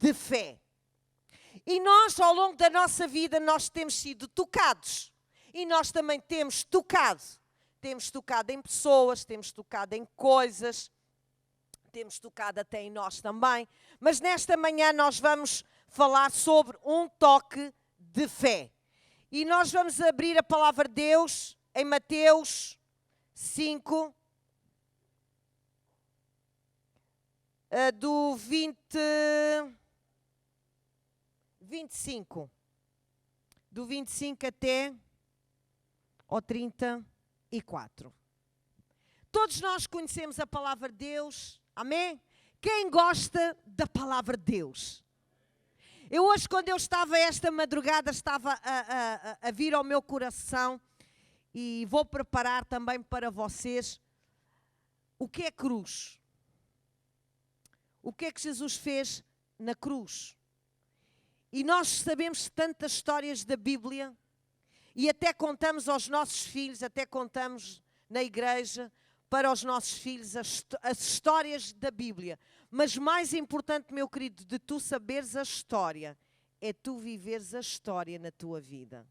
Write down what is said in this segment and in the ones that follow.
de fé. E nós, ao longo da nossa vida, nós temos sido tocados. E nós também temos tocado. Temos tocado em pessoas, temos tocado em coisas, temos tocado até em nós também. Mas nesta manhã nós vamos falar sobre um toque de fé. E nós vamos abrir a palavra de Deus em Mateus 5, do 25. Do 25 até ao 34. Todos nós conhecemos a palavra de Deus, amém? Quem gosta da palavra de Deus? Eu hoje, quando eu estava esta madrugada, estava a vir ao meu coração e vou preparar também para vocês o que é cruz. O que é que Jesus fez na cruz? E nós sabemos tantas histórias da Bíblia e até contamos aos nossos filhos, até contamos na igreja para os nossos filhos as histórias da Bíblia. Mas mais importante, meu querido, de tu saberes a história, é tu viveres a história na tua vida.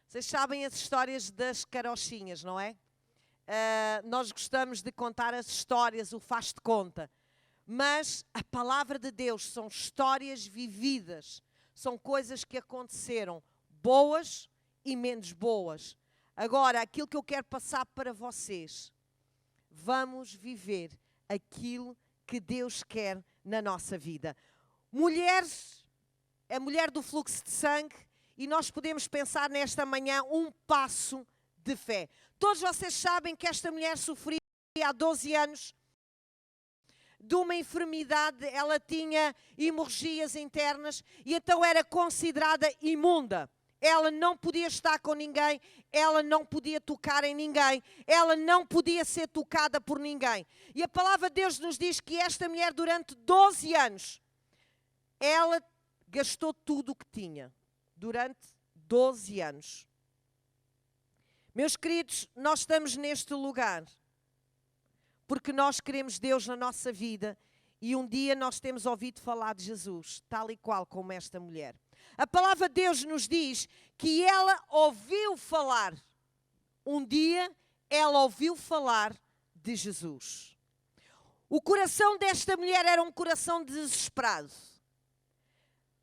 Vocês sabem as histórias das carochinhas, não é? Nós gostamos de contar as histórias, o faz de conta. Mas a palavra de Deus são histórias vividas. São coisas que aconteceram, boas e menos boas. Agora, aquilo que eu quero passar para vocês, vamos viver aquilo que Deus quer na nossa vida. Mulheres, a mulher do fluxo de sangue, e nós podemos pensar nesta manhã um passo de fé. Todos vocês sabem que esta mulher sofria há 12 anos de uma enfermidade, ela tinha hemorragias internas e então era considerada imunda. Ela não podia estar com ninguém, ela não podia tocar em ninguém, ela não podia ser tocada por ninguém. E a palavra de Deus nos diz que esta mulher, durante 12 anos, ela gastou tudo o que tinha. Durante 12 anos. Meus queridos, nós estamos neste lugar porque nós queremos Deus na nossa vida e um dia nós temos ouvido falar de Jesus, tal e qual como esta mulher. A palavra de Deus nos diz que ela ouviu falar. Um dia ela ouviu falar de Jesus. O coração desta mulher era um coração desesperado.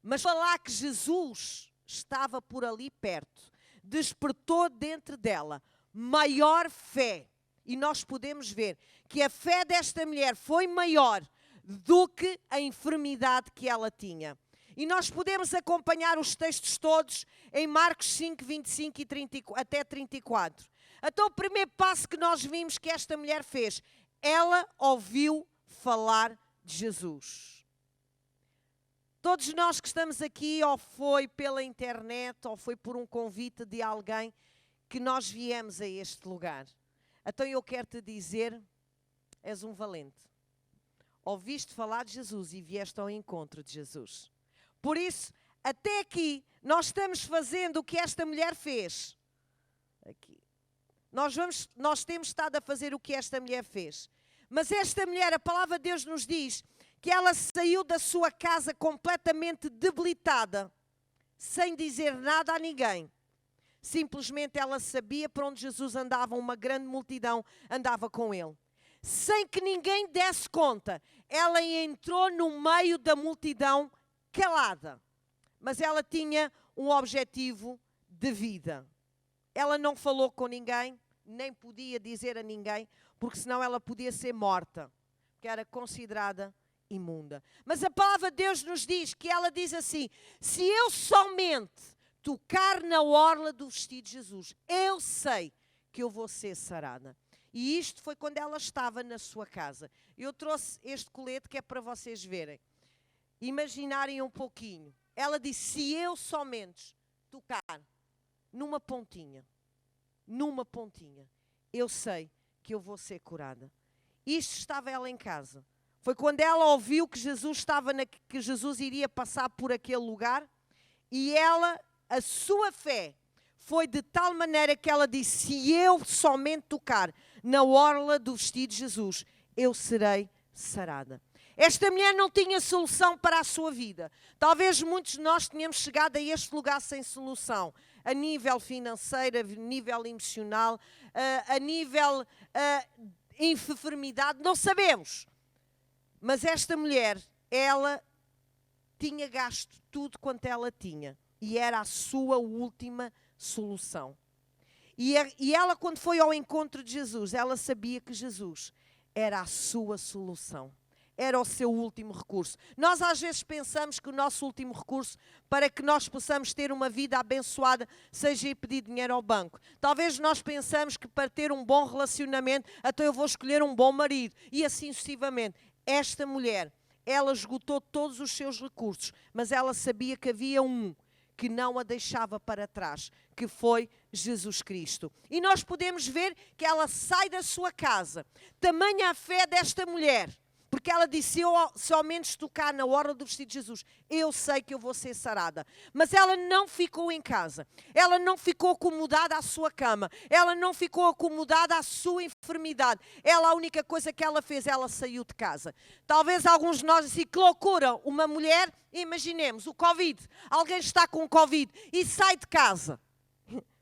Mas falar que Jesus estava por ali perto, despertou dentro dela maior fé. E nós podemos ver que a fé desta mulher foi maior do que a enfermidade que ela tinha. E nós podemos acompanhar os textos todos em Marcos 5, 25 e até 34. Então o primeiro passo que nós vimos que esta mulher fez, ela ouviu falar de Jesus. Todos nós que estamos aqui, ou foi pela internet, ou foi por um convite de alguém, que nós viemos a este lugar. Então eu quero te dizer, és um valente. Ouviste falar de Jesus e vieste ao encontro de Jesus. Por isso, até aqui, nós estamos fazendo o que esta mulher fez. Aqui. Nós temos estado a fazer o que esta mulher fez. Mas esta mulher, a palavra de Deus nos diz que ela saiu da sua casa completamente debilitada, sem dizer nada a ninguém. Simplesmente ela sabia para onde Jesus andava, uma grande multidão andava com ele. Sem que ninguém desse conta, ela entrou no meio da multidão calada. Mas ela tinha um objetivo de vida. Ela não falou com ninguém, nem podia dizer a ninguém, porque senão ela podia ser morta, porque era considerada imunda. Mas a palavra de Deus nos diz que ela diz assim: se eu somente tocar na orla do vestido de Jesus, eu sei que eu vou ser sarada. E isto foi quando ela estava na sua casa. Eu trouxe este colete que é para vocês verem. Imaginarem um pouquinho. Ela disse, se eu somente tocar numa pontinha, eu sei que eu vou ser curada. Isto estava ela em casa. Foi quando ela ouviu que Jesus que Jesus iria passar por aquele lugar, e ela, a sua fé foi de tal maneira que ela disse, se eu somente tocar na orla do vestido de Jesus, eu serei sarada. Esta mulher não tinha solução para a sua vida. Talvez muitos de nós tenhamos chegado a este lugar sem solução. A nível financeiro, a nível emocional, a nível enfermidade, não sabemos. Mas esta mulher, ela tinha gasto tudo quanto ela tinha. E era a sua última solução. E ela, quando foi ao encontro de Jesus, ela sabia que Jesus era a sua solução. Era o seu último recurso. Nós às vezes pensamos que o nosso último recurso para que nós possamos ter uma vida abençoada seja ir pedir dinheiro ao banco. Talvez nós pensamos que para ter um bom relacionamento, então eu vou escolher um bom marido. E assim sucessivamente. Esta mulher, ela esgotou todos os seus recursos, mas ela sabia que havia um que não a deixava para trás, que foi Jesus Cristo. E nós podemos ver que ela sai da sua casa. Tamanha a fé desta mulher, porque ela disse, se ao menos tocar na orla do vestido de Jesus, eu sei que eu vou ser sarada. Mas ela não ficou em casa. Ela não ficou acomodada à sua cama. Ela não ficou acomodada à sua enfermidade. A única coisa que ela fez, ela saiu de casa. Talvez alguns de nós dizem, que loucura, uma mulher, imaginemos, o Covid. Alguém está com Covid e sai de casa.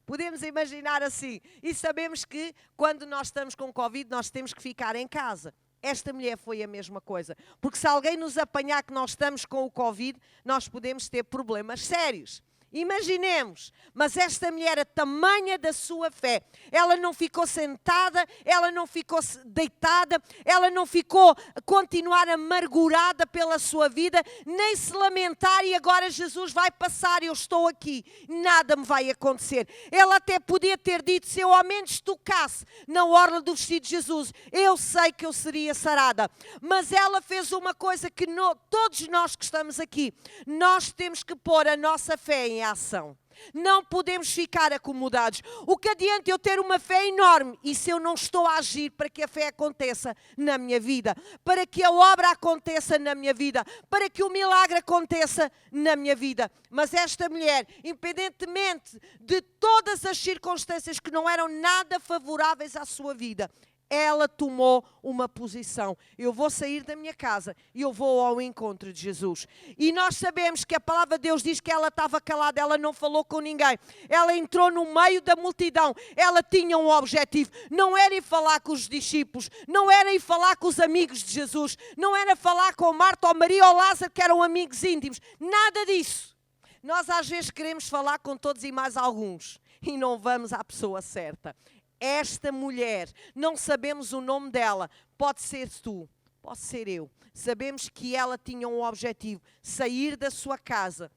Podemos imaginar assim. E sabemos que quando nós estamos com Covid, nós temos que ficar em casa. Esta mulher foi a mesma coisa. Porque se alguém nos apanhar que nós estamos com o Covid, nós podemos ter problemas sérios. Imaginemos, mas esta mulher, a tamanha da sua fé, ela não ficou sentada, ela não ficou deitada, ela não ficou a continuar amargurada pela sua vida, nem se lamentar e agora Jesus vai passar, eu estou aqui, nada me vai acontecer. Ela até podia ter dito, se eu ao menos tocasse na orla do vestido de Jesus, eu sei que eu seria sarada. Mas ela fez uma coisa que todos nós que estamos aqui, nós temos que pôr a nossa fé em ação. Não podemos ficar acomodados. O que adianta eu ter uma fé enorme e se eu não estou a agir para que a fé aconteça na minha vida, para que a obra aconteça na minha vida, para que o milagre aconteça na minha vida. Mas esta mulher, independentemente de todas as circunstâncias que não eram nada favoráveis à sua vida, ela tomou uma posição. Eu vou sair da minha casa e eu vou ao encontro de Jesus. E nós sabemos que a palavra de Deus diz que ela estava calada, ela não falou com ninguém. Ela entrou no meio da multidão. Ela tinha um objetivo. Não era ir falar com os discípulos, não era ir falar com os amigos de Jesus, não era falar com Marta ou Maria ou Lázaro, que eram amigos íntimos. Nada disso. Nós às vezes queremos falar com todos e mais alguns e não vamos à pessoa certa. Esta mulher, não sabemos o nome dela, pode ser tu, pode ser eu. Sabemos que ela tinha um objetivo, sair da sua casa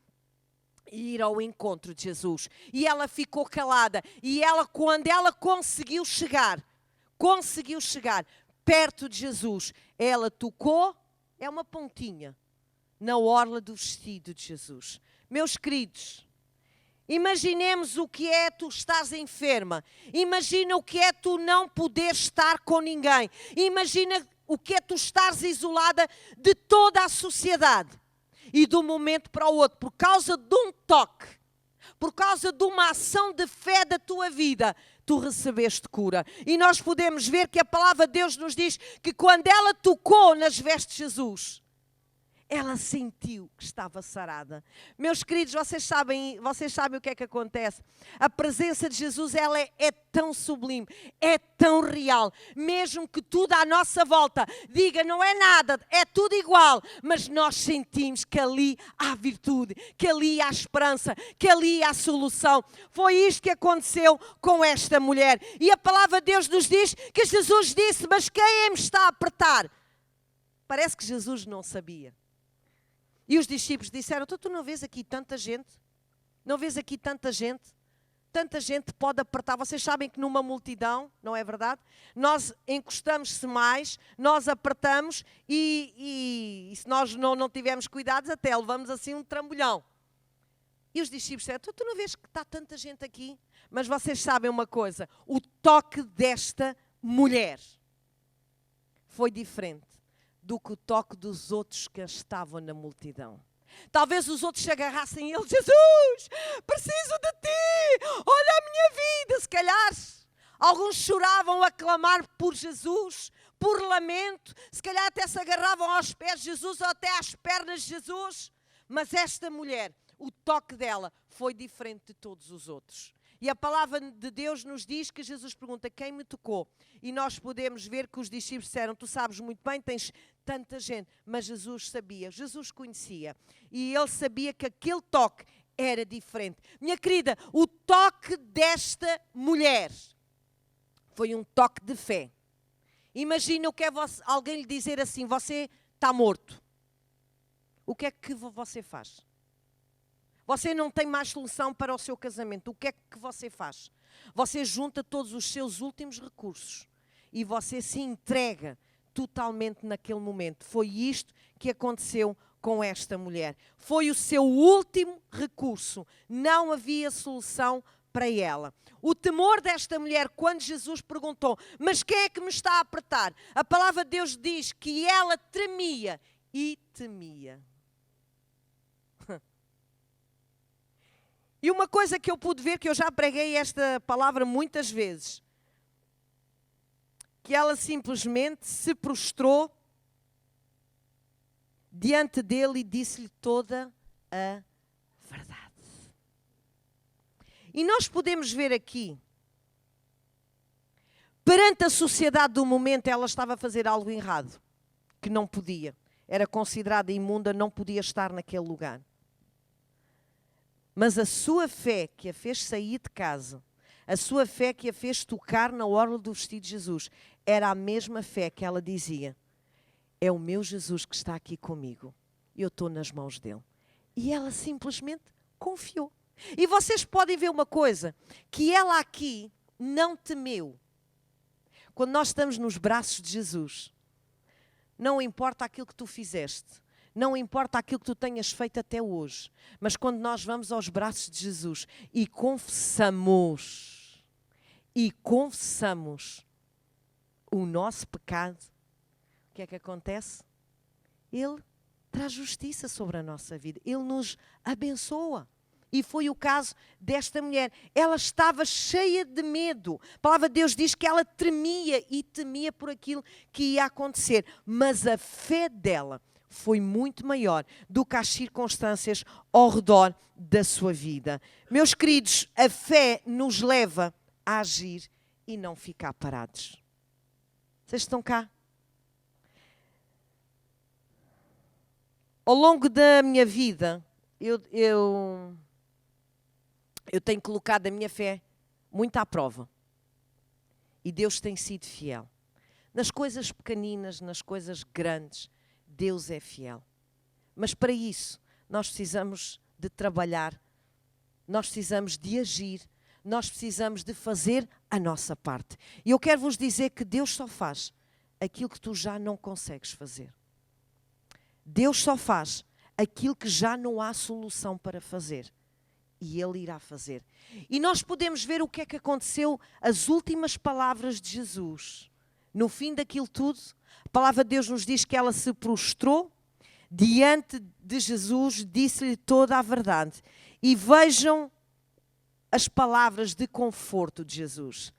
e ir ao encontro de Jesus. E ela ficou calada. E ela, quando ela conseguiu chegar perto de Jesus, ela tocou, é uma pontinha, na orla do vestido de Jesus. Meus queridos, imaginemos o que é tu estás enferma. Imagina o que é tu não poder estar com ninguém. Imagina o que é tu estares isolada de toda a sociedade. E de um momento para o outro, por causa de um toque, por causa de uma ação de fé da tua vida, tu recebeste cura. E nós podemos ver que a palavra de Deus nos diz que quando ela tocou nas vestes de Jesus, ela sentiu que estava sarada. Meus queridos, vocês sabem o que é que acontece? A presença de Jesus, ela é tão sublime, é tão real. Mesmo que tudo à nossa volta diga, não é nada, é tudo igual. Mas nós sentimos que ali há virtude, que ali há esperança, que ali há solução. Foi isto que aconteceu com esta mulher. E a palavra de Deus nos diz que Jesus disse, mas quem me está a apertar? Parece que Jesus não sabia. E os discípulos disseram, tu não vês aqui tanta gente? Não vês aqui tanta gente? Tanta gente pode apertar. Vocês sabem que numa multidão, não é verdade? Nós encostamos-se mais, nós apertamos e se nós não tivermos cuidados, até levamos assim um trambolhão. E os discípulos disseram, tu não vês que está tanta gente aqui? Mas vocês sabem uma coisa, o toque desta mulher foi diferente do que o toque dos outros que estavam na multidão. Talvez os outros se agarrassem a ele. Jesus, preciso de ti, olha a minha vida. Se calhar alguns choravam a clamar por Jesus, por lamento, se calhar até se agarravam aos pés de Jesus ou até às pernas de Jesus. Mas esta mulher, o toque dela foi diferente de todos os outros. E a palavra de Deus nos diz que Jesus pergunta: quem me tocou? E nós podemos ver que os discípulos disseram: tu sabes muito bem, tens tanta gente. Mas Jesus sabia, Jesus conhecia. E ele sabia que aquele toque era diferente. Minha querida, o toque desta mulher foi um toque de fé. Imagina o que é alguém lhe dizer assim: você está morto. O que é que você faz? Você não tem mais solução para o seu casamento. O que é que você faz? Você junta todos os seus últimos recursos e você se entrega totalmente naquele momento. Foi isto que aconteceu com esta mulher. Foi o seu último recurso. Não havia solução para ela. O temor desta mulher, quando Jesus perguntou: mas quem é que me está a apertar? A palavra de Deus diz que ela tremia e temia. E uma coisa que eu pude ver, que eu já preguei esta palavra muitas vezes, que ela simplesmente se prostrou diante dele e disse-lhe toda a verdade. E nós podemos ver aqui, perante a sociedade do momento, ela estava a fazer algo errado, que não podia. Era considerada imunda, não podia estar naquele lugar. Mas a sua fé que a fez sair de casa, a sua fé que a fez tocar na orla do vestido de Jesus, era a mesma fé que ela dizia: é o meu Jesus que está aqui comigo, eu estou nas mãos dele. E ela simplesmente confiou. E vocês podem ver uma coisa, que ela aqui não temeu. Quando nós estamos nos braços de Jesus, não importa aquilo que tu fizeste, não importa aquilo que tu tenhas feito até hoje, mas quando nós vamos aos braços de Jesus e confessamos o nosso pecado, o que é que acontece? Ele traz justiça sobre a nossa vida, Ele nos abençoa. E foi o caso desta mulher. Ela estava cheia de medo. A palavra de Deus diz que ela tremia e temia por aquilo que ia acontecer, mas a fé dela foi muito maior do que as circunstâncias ao redor da sua vida. Meus queridos, a fé nos leva a agir e não ficar parados. Vocês estão cá? Ao longo da minha vida, eu tenho colocado a minha fé muito à prova. E Deus tem sido fiel. Nas coisas pequeninas, nas coisas grandes, Deus é fiel. Mas para isso, nós precisamos de trabalhar, nós precisamos de agir, nós precisamos de fazer a nossa parte. E eu quero vos dizer que Deus só faz aquilo que tu já não consegues fazer. Deus só faz aquilo que já não há solução para fazer. E Ele irá fazer. E nós podemos ver o que é que aconteceu, as últimas palavras de Jesus. No fim daquilo tudo, a palavra de Deus nos diz que ela se prostrou diante de Jesus, disse-lhe toda a verdade. E vejam as palavras de conforto de Jesus.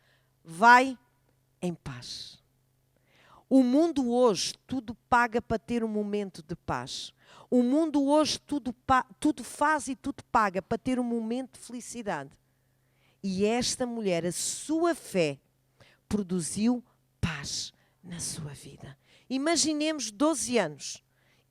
Vai em paz. O mundo hoje tudo paga para ter um momento de paz. O mundo hoje tudo faz e tudo paga para ter um momento de felicidade. E esta mulher, a sua fé, produziu paz na sua vida. Imaginemos 12 anos,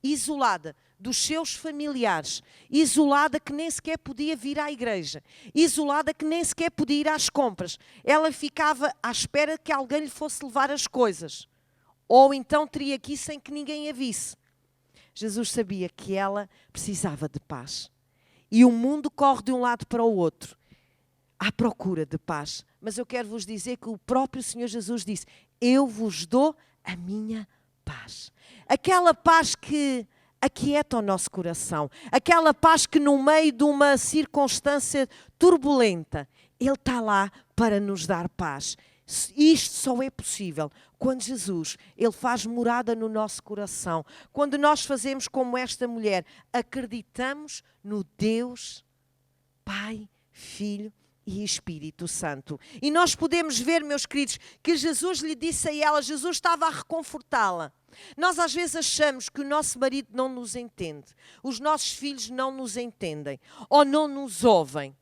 isolada dos seus familiares, isolada que nem sequer podia vir à igreja, isolada que nem sequer podia ir às compras. Ela ficava à espera que alguém lhe fosse levar as coisas. Ou então teria que ir sem que ninguém a visse. Jesus sabia que ela precisava de paz. E o mundo corre de um lado para o outro, à procura de paz. Mas eu quero vos dizer que o próprio Senhor Jesus disse: eu vos dou a minha paz. Aquela paz que aquieta o nosso coração. Aquela paz que no meio de uma circunstância turbulenta, Ele está lá para nos dar paz. Isto só é possível quando Jesus, Ele faz morada no nosso coração. Quando nós fazemos como esta mulher, acreditamos no Deus, Pai, Filho e Espírito Santo. E nós podemos ver, meus queridos, que Jesus lhe disse a ela, Jesus estava a reconfortá-la. Nós às vezes achamos que o nosso marido não nos entende, os nossos filhos não nos entendem ou não nos ouvem.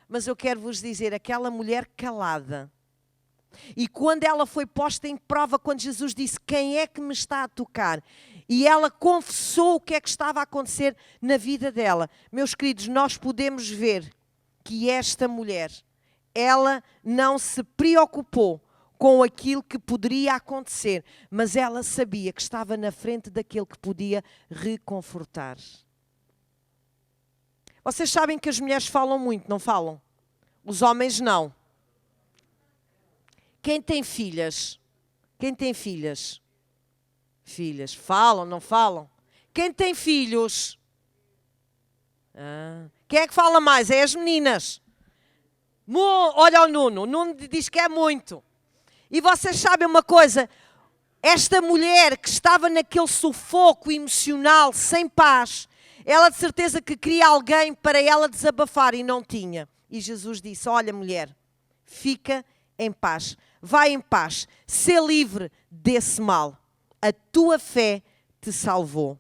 Mas eu quero vos dizer, aquela mulher calada, e quando ela foi posta em prova, quando Jesus disse, quem é que me está a tocar? E ela confessou o que é que estava a acontecer na vida dela. Meus queridos, nós podemos ver que esta mulher, ela não se preocupou com aquilo que poderia acontecer, mas ela sabia que estava na frente daquele que podia reconfortar. Vocês sabem que as mulheres falam muito, não falam? Os homens não. Quem tem filhas? Quem tem filhas? Filhas, falam, não falam? Quem tem filhos? Quem é que fala mais? É as meninas. Olha o Nuno. O Nuno diz que é muito. E vocês sabem uma coisa? Esta mulher que estava naquele sufoco emocional, sem paz, ela de certeza que queria alguém para ela desabafar e não tinha. E Jesus disse, olha mulher, fica em paz. Vai em paz, sê livre desse mal. A tua fé te salvou.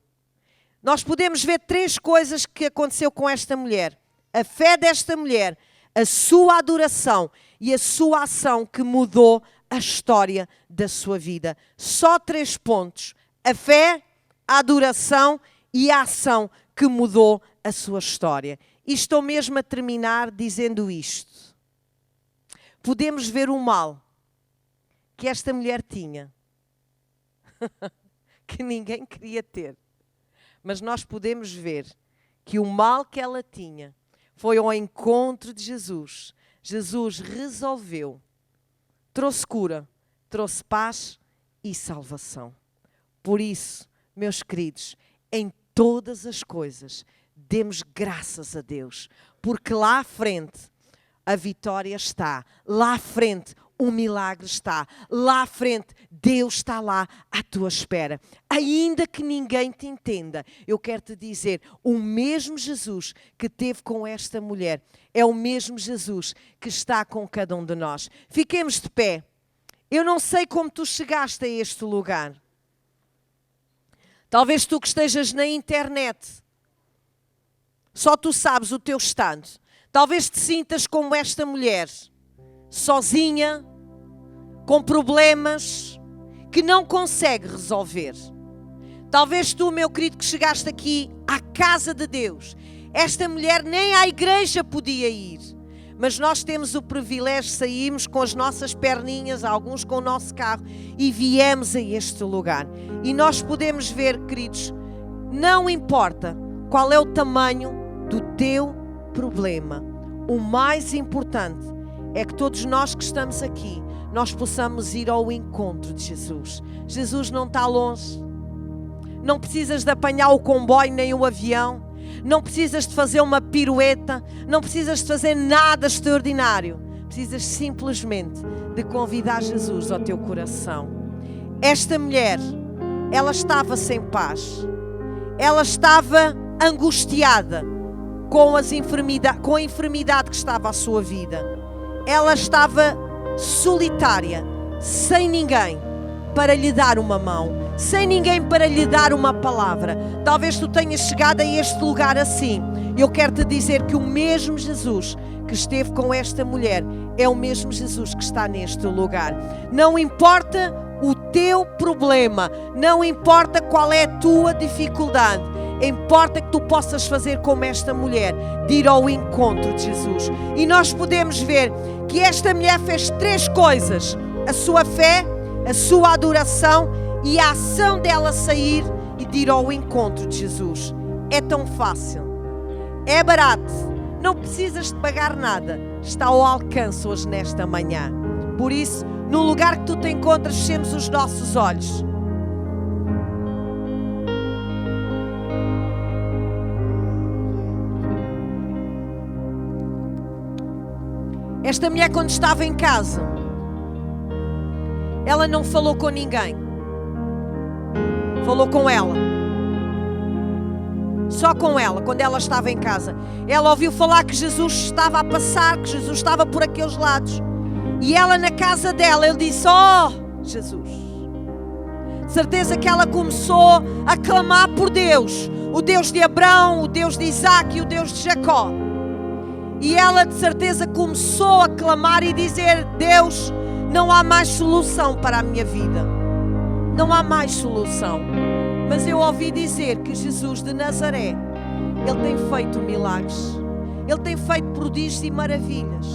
Nós podemos ver 3 coisas que aconteceu com esta mulher. A fé desta mulher, a sua adoração e a sua ação que mudou a história da sua vida. Só 3 pontos. A fé, a adoração e a ação que mudou a sua história. E estou mesmo a terminar dizendo isto. Podemos ver o mal que esta mulher tinha, que ninguém queria ter. Mas nós podemos ver que o mal que ela tinha foi ao encontro de Jesus. Jesus resolveu, trouxe cura, trouxe paz e salvação. Por isso, meus queridos, em todas as coisas, demos graças a Deus, porque lá à frente a vitória está, lá à frente o milagre está, lá à frente Deus está lá à tua espera. Ainda que ninguém te entenda, eu quero te dizer, o mesmo Jesus que teve com esta mulher é o mesmo Jesus que está com cada um de nós. Fiquemos de pé. Eu não sei como tu chegaste a este lugar. Talvez tu que estejas na internet, só tu sabes o teu estado. Talvez te sintas como esta mulher, sozinha, com problemas que não consegue resolver. Talvez tu, meu querido, que chegaste aqui à casa de Deus, esta mulher nem à igreja podia ir, mas nós temos o privilégio de sairmos com as nossas perninhas, alguns com o nosso carro, e viemos a este lugar. E nós podemos ver, queridos, não importa qual é o tamanho do teu problema, o mais importante é que todos nós que estamos aqui, nós possamos ir ao encontro de Jesus. Jesus não está longe. Não precisas de apanhar o comboio nem o avião. Não precisas de fazer uma pirueta. Não precisas de fazer nada extraordinário. Precisas simplesmente de convidar Jesus ao teu coração. Esta mulher, ela estava sem paz. Ela estava angustiada com a enfermidade que estava à sua vida. Ela estava solitária, sem ninguém para lhe dar uma mão, sem ninguém para lhe dar uma palavra. Talvez tu tenhas chegado a este lugar assim. Eu quero te dizer que o mesmo Jesus que esteve com esta mulher é o mesmo Jesus que está neste lugar. Não importa o teu problema, não importa qual é a tua dificuldade, importa que tu possas fazer como esta mulher, de ir ao encontro de Jesus. E nós podemos ver que esta mulher fez 3 coisas: a sua fé, a sua adoração e a ação dela sair e de ir ao encontro de Jesus. É tão fácil, é barato, não precisas de pagar nada, está ao alcance hoje nesta manhã. Por isso, no lugar que tu te encontras, fechemos os nossos olhos. Esta mulher, quando estava em casa, ela não falou com ninguém. Falou com ela. Só com ela, quando ela estava em casa. Ela ouviu falar que Jesus estava a passar, que Jesus estava por aqueles lados. E ela na casa dela, ele disse: oh, Jesus. De certeza que ela começou a clamar por Deus. O Deus de Abraão, o Deus de Isaac e o Deus de Jacó. E ela de certeza começou a clamar e dizer: Deus, não há mais solução para a minha vida. Não há mais solução. Mas eu ouvi dizer que Jesus de Nazaré, Ele tem feito milagres. Ele tem feito prodígios e maravilhas.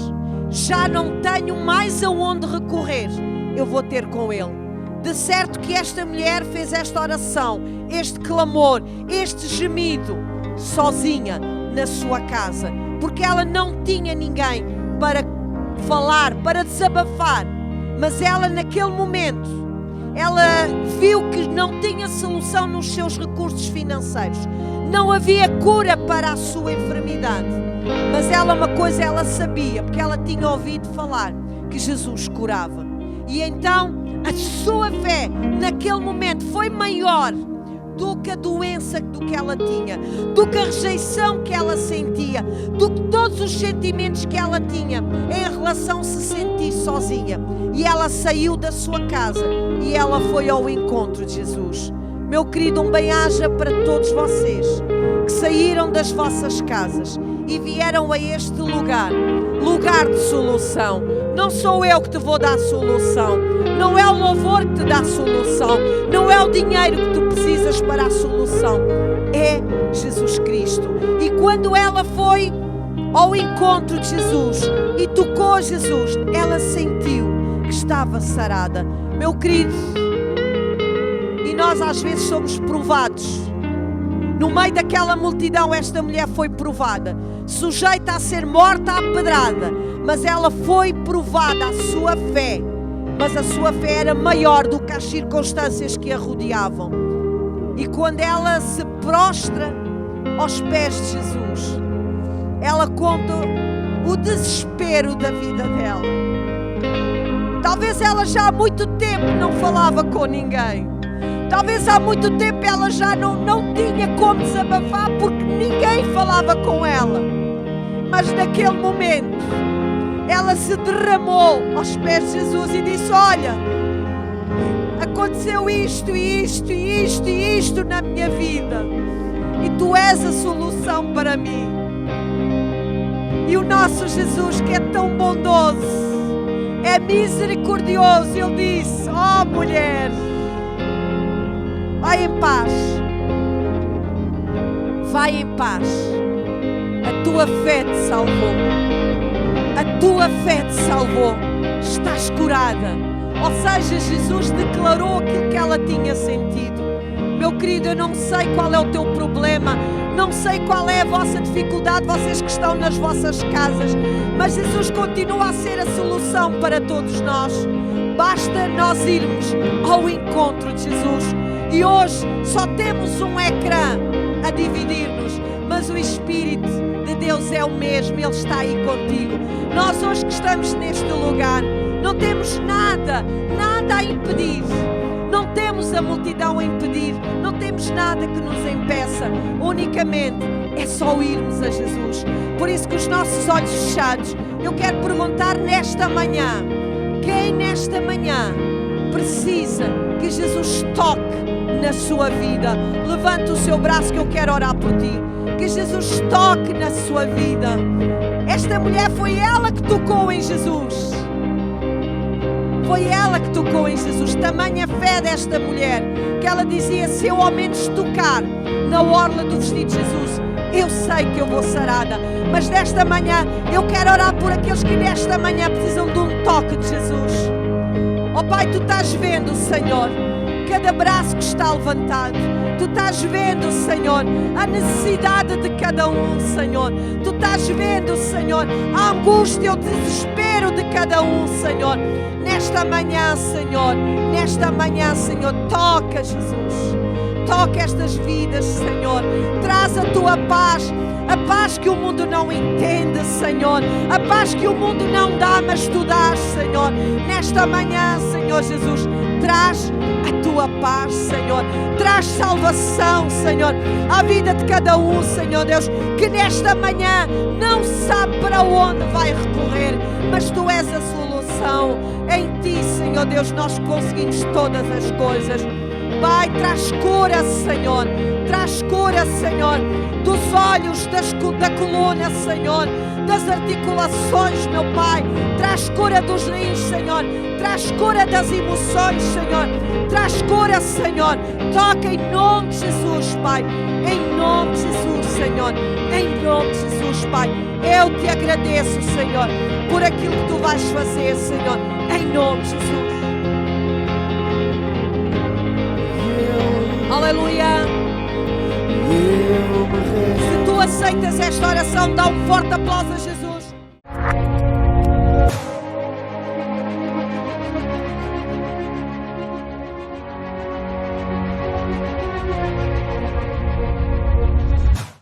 Já não tenho mais aonde recorrer. Eu vou ter com Ele. De certo que esta mulher fez esta oração, este clamor, este gemido, sozinha na sua casa. Porque ela não tinha ninguém para falar, para desabafar. Mas ela naquele momento, ela viu que não tinha solução nos seus recursos financeiros. Não havia cura para a sua enfermidade. Mas ela, uma coisa ela sabia, porque ela tinha ouvido falar que Jesus curava. E então a sua fé naquele momento foi maior do que a doença do que ela tinha, do que a rejeição que ela sentia, do que todos os sentimentos que ela tinha em relação a se sentir sozinha. E ela saiu da sua casa e ela foi ao encontro de Jesus. Meu querido, um bem-aja para todos vocês que saíram das vossas casas e vieram a este lugar, lugar de solução. Não sou eu que te vou dar solução, não é o louvor que te dá solução, não é o dinheiro que tu precisas para a solução, é Jesus Cristo. E quando ela foi ao encontro de Jesus e tocou Jesus, ela sentiu que estava sarada. Meu querido, e nós às vezes somos provados. No meio daquela multidão, esta mulher foi provada, sujeita a ser morta à pedrada, mas ela foi provada, a sua fé. Mas a sua fé era maior do que as circunstâncias que a rodeavam. E quando ela se prostra aos pés de Jesus, ela conta o desespero da vida dela. Talvez ela já há muito tempo não falava com ninguém. Talvez há muito tempo ela já não tinha como desabafar porque ninguém falava com ela. Mas naquele momento ela se derramou aos pés de Jesus e disse: olha, aconteceu isto e isto e isto e isto na minha vida e tu és a solução para mim. E o nosso Jesus, que é tão bondoso, é misericordioso, Ele disse: oh mulher, vai em paz, vai em paz, a tua fé te salvou, a tua fé te salvou, estás curada. Ou seja, Jesus declarou aquilo que ela tinha sentido. Meu querido, eu não sei qual é o teu problema, não sei qual é a vossa dificuldade, vocês que estão nas vossas casas, mas Jesus continua a ser a solução para todos nós. Basta nós irmos ao encontro de Jesus. E hoje só temos um ecrã a dividir-nos, mas o Espírito de Deus é o mesmo, Ele está aí contigo. Nós hoje que estamos neste lugar, não temos nada a impedir. Não temos a multidão a impedir, não temos nada que nos impeça. Unicamente é só irmos a Jesus. Por isso, com os nossos olhos fechados, eu quero perguntar nesta manhã: quem nesta manhã precisa que Jesus toque na sua vida? Levante o seu braço que eu quero orar por ti. Que Jesus toque na sua vida. Esta mulher, foi ela que tocou em Jesus. Foi ela que tocou em Jesus. Tamanha fé desta mulher, que ela dizia: se eu ao menos tocar na orla do vestido de Jesus, eu sei que eu vou sarada. Mas nesta manhã eu quero orar por aqueles que nesta manhã precisam de um toque de Jesus. Oh Pai, Tu estás vendo, Senhor, cada braço que está levantado. Tu estás vendo, Senhor, a necessidade de cada um, Senhor. Tu estás vendo, Senhor, a angústia, o desespero de cada um, Senhor. Nesta manhã, Senhor, toca, Jesus. Toca estas vidas, Senhor. Traz a Tua paz. A paz que o mundo não entende, Senhor. A paz que o mundo não dá, mas Tu dás, Senhor. Nesta manhã, Senhor Jesus, traz a tua paz, Senhor. Traz salvação, Senhor, à vida de cada um, Senhor Deus, que nesta manhã não sabe para onde vai recorrer, mas Tu és a solução. Em Ti, Senhor Deus, nós conseguimos todas as coisas. Pai, traz cura, Senhor. Traz cura, Senhor, dos olhos, da coluna, Senhor, das articulações, meu Pai. Traz cura dos rins, Senhor. Traz cura das emoções, Senhor. Traz cura, Senhor. Toca em nome de Jesus, Pai. Em nome de Jesus, Senhor. Em nome de Jesus, Pai. Eu Te agradeço, Senhor, por aquilo que Tu vais fazer, Senhor. Em nome de Jesus. Aleluia. Se Tu aceitas esta oração, dá um forte aplauso a Jesus.